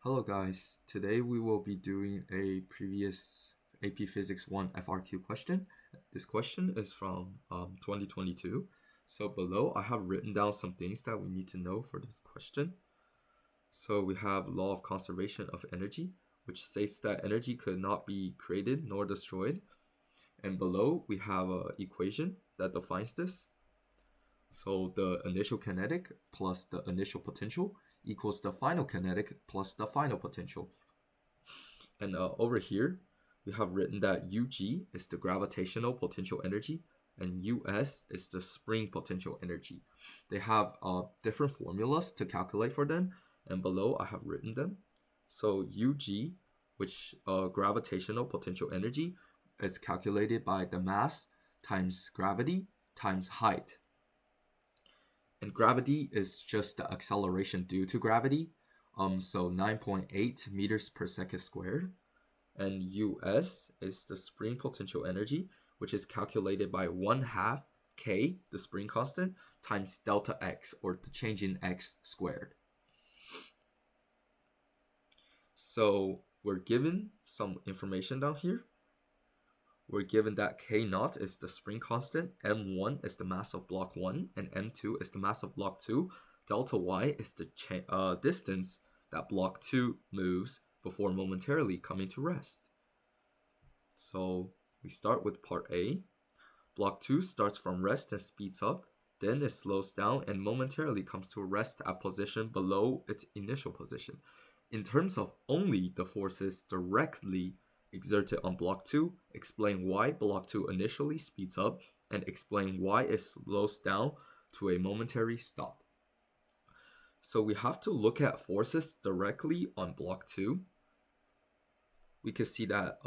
Hello guys, today we will be doing a previous AP Physics 1 FRQ question. This question is from 2022. So below I have written down some things that we need to know for this question. So we have law of conservation of energy, which states that energy could not be created nor destroyed. And below we have an equation that defines this. So the initial kinetic plus the initial potential equals the final kinetic plus the final potential. And over here, we have written that UG is the gravitational potential energy and US is the spring potential energy. They have different formulas to calculate for them, and below I have written them. So UG, which gravitational potential energy, is calculated by the mass times gravity times height. And gravity is just the acceleration due to gravity. So 9.8 meters per second squared. And US is the spring potential energy, which is calculated by 1/2 K, the spring constant, times delta X, or the change in X squared. So we're given some information down here. We're given that K0 is the spring constant, M1 is the mass of block 1, and M2 is the mass of block 2. Delta Y is the distance that block 2 moves before momentarily coming to rest. So we start with part A. Block 2 starts from rest and speeds up, then it slows down and momentarily comes to a rest at position below its initial position. In terms of only the forces directly exerted on block 2, explain why block 2 initially speeds up, and explain why it slows down to a momentary stop. So we have to look at forces directly on block 2. We can see that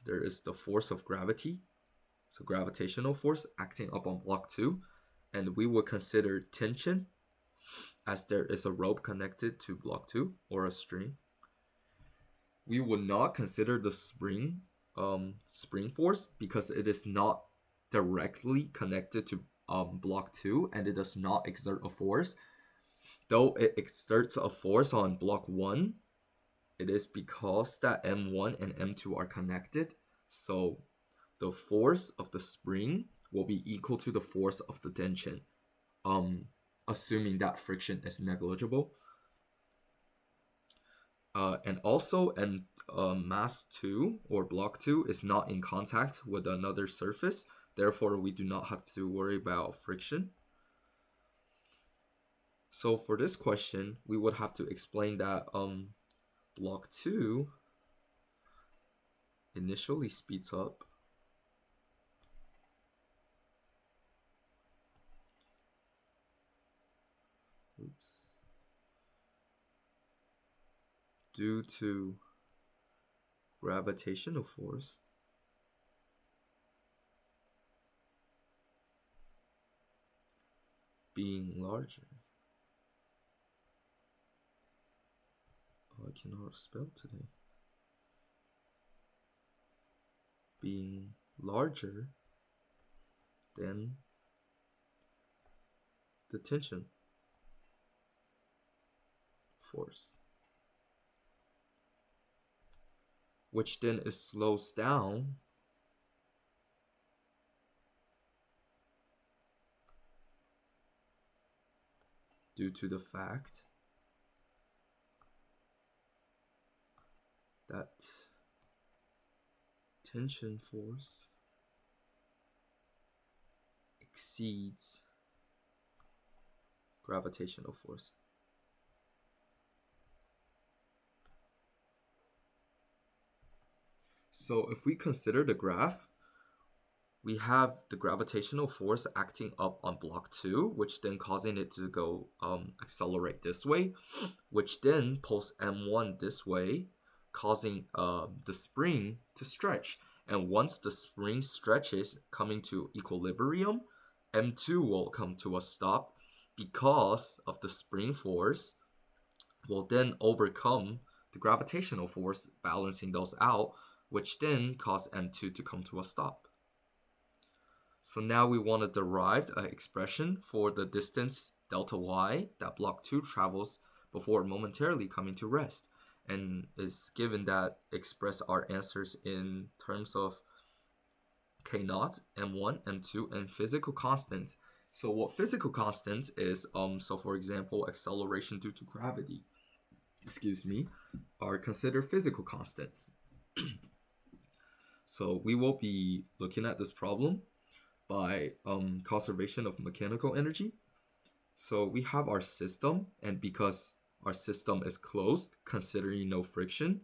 there is the force of gravity, so gravitational force acting up on block 2, and we will consider tension as there is a rope connected to block 2 or a string. We will not consider the spring force because it is not directly connected to block 2 and it does not exert a force. Though it exerts a force on block 1, it is because that M1 and M2 are connected. So the force of the spring will be equal to the force of the tension, assuming that friction is negligible. And also, mass 2 or block 2 is not in contact with another surface. Therefore, we do not have to worry about friction. So for this question, we would have to explain that block 2 initially speeds up due to gravitational force being larger. Oh, I cannot spell today. Being larger than the tension force, which then is slows down due to the fact that tension force exceeds gravitational force. So if we consider the graph, we have the gravitational force acting up on block 2, which then causing it to go accelerate this way, which then pulls M1 this way, causing the spring to stretch. And once the spring stretches, coming to equilibrium, M2 will come to a stop because of the spring force will then overcome the gravitational force, balancing those out, which then cause M2 to come to a stop. So now we want to derive an expression for the distance delta y that block 2 travels before momentarily coming to rest. and is given that express our answers in terms of K naught, M1, M2, and physical constants. So what physical constants is, so for example, acceleration due to gravity, are considered physical constants. So we will be looking at this problem by conservation of mechanical energy. So we have our system, and because our system is closed, considering no friction,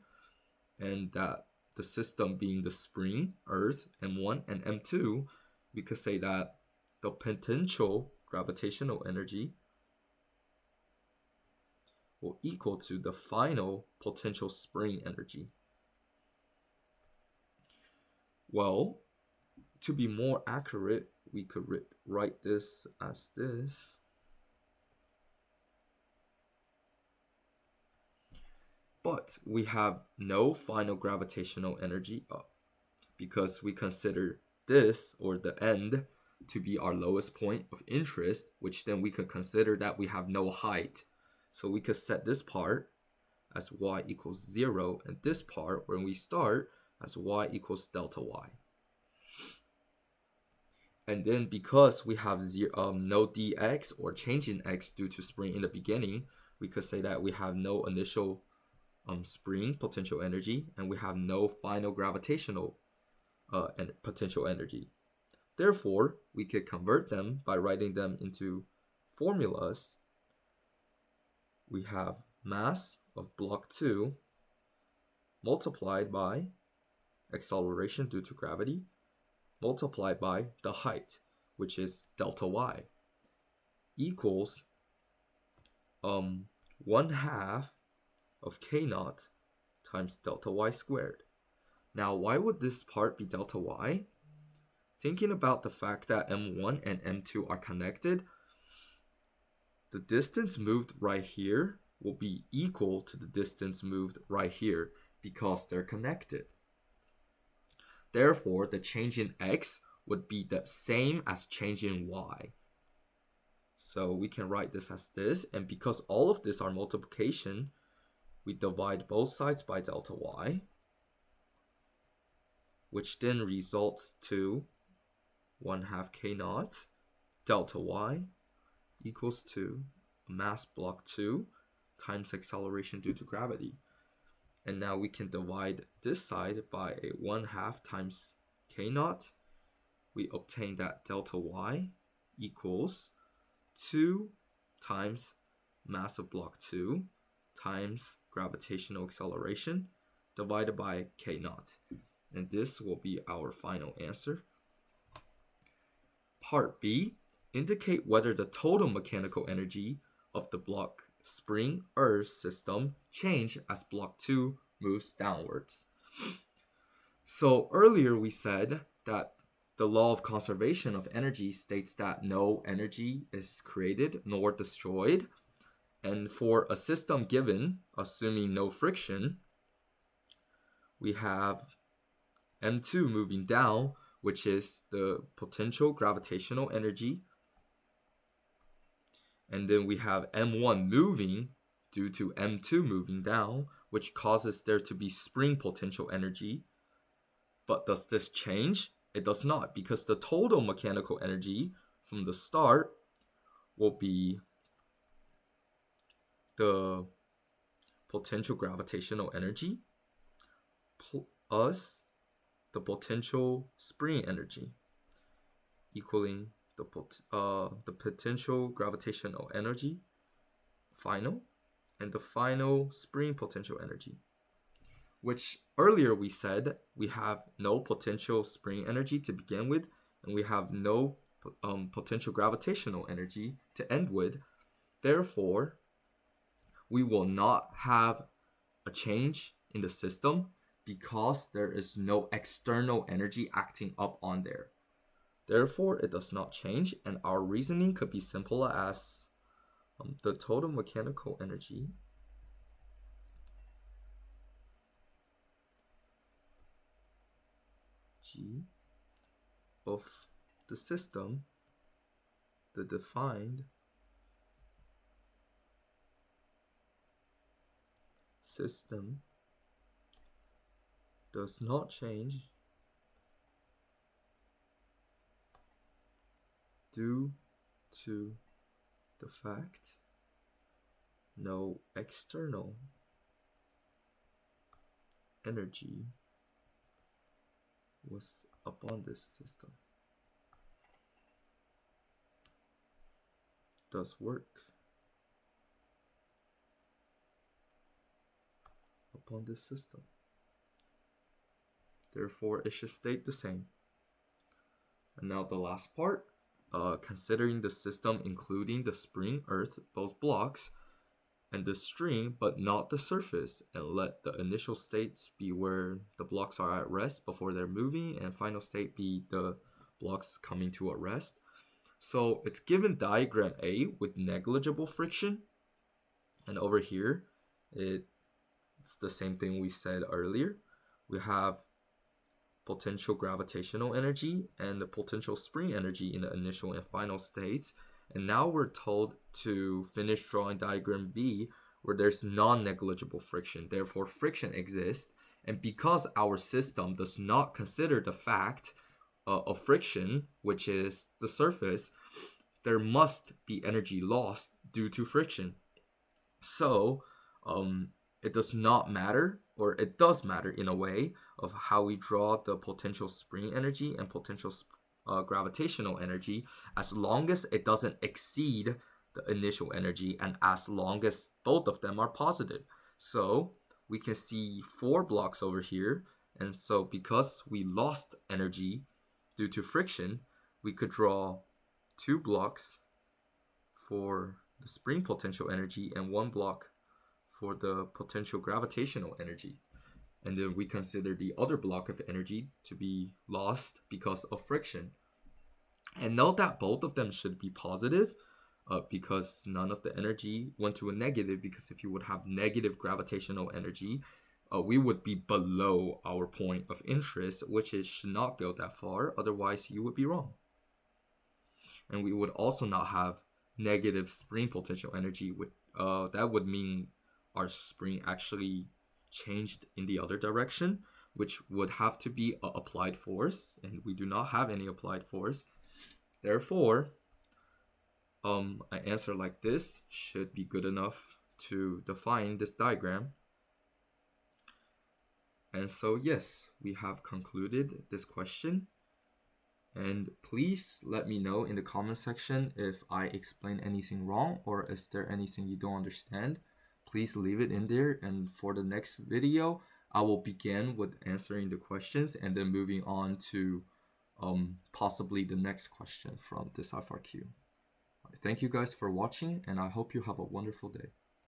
and that the system being the spring, earth, M1 and M2, we could say that the potential gravitational energy will equal to the final potential spring energy. Well, to be more accurate, we could write this as this. But we have no final gravitational energy up because we consider this, or the end, to be our lowest point of interest, which then we could consider that we have no height. So we could set this part as y equals 0, and this part, when we start, as y equals delta y. And then because we have no dx or change in x due to spring in the beginning, we could say that we have no initial spring potential energy, and we have no final gravitational and potential energy. Therefore, we could convert them by writing them into formulas. We have mass of block 2 multiplied by acceleration due to gravity multiplied by the height, which is delta y, equals 1/2 of k naught times delta y squared. Now, why would this part be delta y? Thinking about the fact that M1 and M2 are connected, the distance moved right here will be equal to the distance moved right here because they're connected. Therefore, the change in x would be the same as change in y. So we can write this as this, and because all of this are multiplication, we divide both sides by delta y, which then results to 1/2 k naught delta y equals to mass block 2 times acceleration due to gravity. And now we can divide this side by a 1/2 times k naught. We obtain that delta y equals 2 times mass of block 2 times gravitational acceleration divided by k naught. And this will be our final answer. Part B, indicate whether the total mechanical energy of the block spring earth system change as block 2 moves downwards. So earlier we said that the law of conservation of energy states that no energy is created nor destroyed. And for a system given, assuming no friction, we have M2 moving down, which is the potential gravitational energy. And then we have M1 moving due to M2 moving down, which causes there to be spring potential energy. But does this change? It does not, because the total mechanical energy from the start will be the potential gravitational energy plus the potential spring energy, equaling the potential gravitational energy final and the final spring potential energy, which earlier we said we have no potential spring energy to begin with, and we have no potential gravitational energy to end with. Therefore, we will not have a change in the system because there is no external energy acting up on there. Therefore, it does not change, and our reasoning could be simple as the total mechanical energy G of the system, the defined system does not change due to the fact no external energy was upon this system, does work upon this system. Therefore, it should stay the same. And now the last part, considering the system including the spring, earth, those blocks, and the string, but not the surface, and let the initial states be where the blocks are at rest before they're moving, and final state be the blocks coming to a rest. So it's given diagram A with negligible friction, and over here, it's the same thing we said earlier. We have potential gravitational energy and the potential spring energy in the initial and final states. And now we're told to finish drawing diagram B where there's non-negligible friction. Therefore, friction exists. And because our system does not consider the fact of friction, which is the surface, there must be energy lost due to friction. So it does not matter, or it does matter in a way, of how we draw the potential spring energy and potential gravitational energy, as long as it doesn't exceed the initial energy and as long as both of them are positive. So we can see 4 blocks over here, and so because we lost energy due to friction, we could draw 2 blocks for the spring potential energy and 1 block for the potential gravitational energy. And then we consider the other block of energy to be lost because of friction. And note that both of them should be positive, because none of the energy went to a negative, because if you would have negative gravitational energy, we would be below our point of interest, which it should not go that far, otherwise you would be wrong. And we would also not have negative spring potential energy. That would mean our spring actually changed in the other direction, which would have to be an applied force, and we do not have any applied force. Therefore, an answer like this should be good enough to define this diagram. And so yes, we have concluded this question. And please let me know in the comment section if I explain anything wrong, or is there anything you don't understand. Please leave it in there, and for the next video, I will begin with answering the questions and then moving on to possibly the next question from this FRQ. Thank you guys for watching, and I hope you have a wonderful day.